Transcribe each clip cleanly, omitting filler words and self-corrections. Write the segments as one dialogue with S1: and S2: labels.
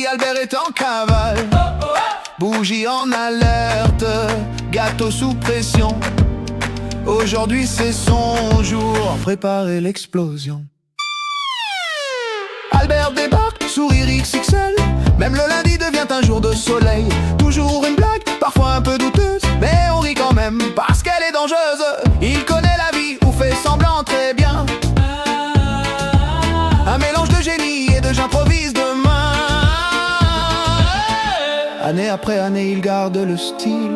S1: oui, Albert est en cavale. Bougie en alerte, gâteau sous pression. Aujourd'hui c'est son jour, préparer l'explosion. Albert débarque, sourire XXL. Même le lundi devient un jour de soleil. Toujours une blague, parfois un peu douteuse, mais on rit quand même parce qu'elle est dangereuse. Il connaît la vie ou fait semblant très bien. Un mélange de génie et de j'improvise de main. Année après année il garde le style.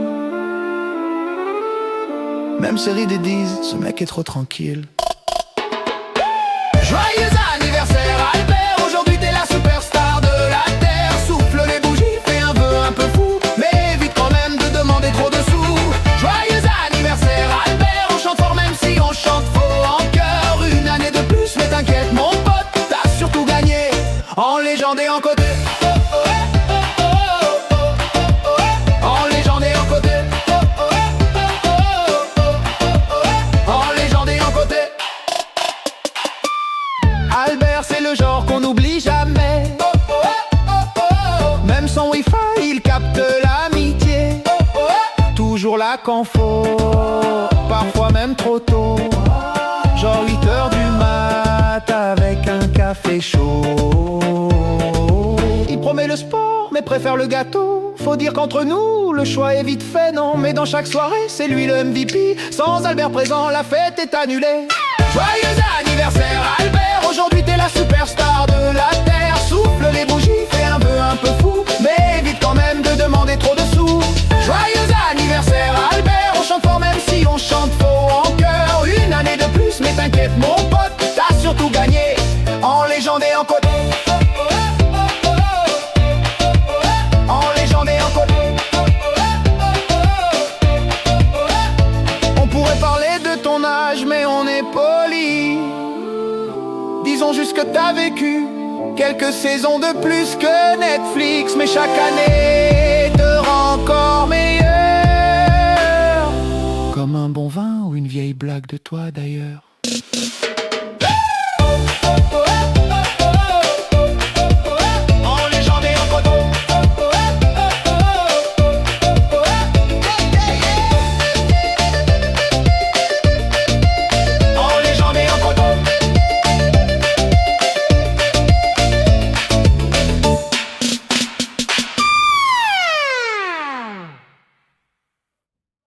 S1: Même ses rides disent, ce mec est trop tranquille. Joyeux anniversaire Albert, aujourd'hui t'es la superstar de la terre. Souffle les bougies, fais un vœu un peu fou, mais évite quand même de demander trop de sous. Joyeux anniversaire Albert, on chante fort même si on chante faux en cœur. Une année de plus, mais t'inquiète mon pote, t'as surtout gagné en légende et en côté. En légende et en côté. Albert c'est le genre qu'on n'oublie jamais. Même sans wifi il capte l'amitié. Toujours là quand faut, parfois même trop tôt. Genre 8h du mat avec un café chaud. Il promet le sport mais préfère le gâteau. Faut dire qu'entre nous le choix est vite fait, non. Mais dans chaque soirée c'est lui le MVP. Sans Albert présent la fête est annulée. Joyeux anniversaire Albert, aujourd'hui t'es la superstar de la terre. Souffle les bougies, fais un vœu un peu fou, mais évite quand même de demander trop de sous. Joyeux anniversaire Albert, on chante fort même si on chante faux en cœur. Une année de plus, mais t'inquiète mon pote, t'as surtout gagné en légende et en côté. En légende et en côté. On pourrait parler de ton âge, mais on est poli. Disons juste que t'as vécu quelques saisons de plus que Netflix, mais chaque année te rend encore meilleur. Comme un bon vin ou une vieille blague de toi d'ailleurs.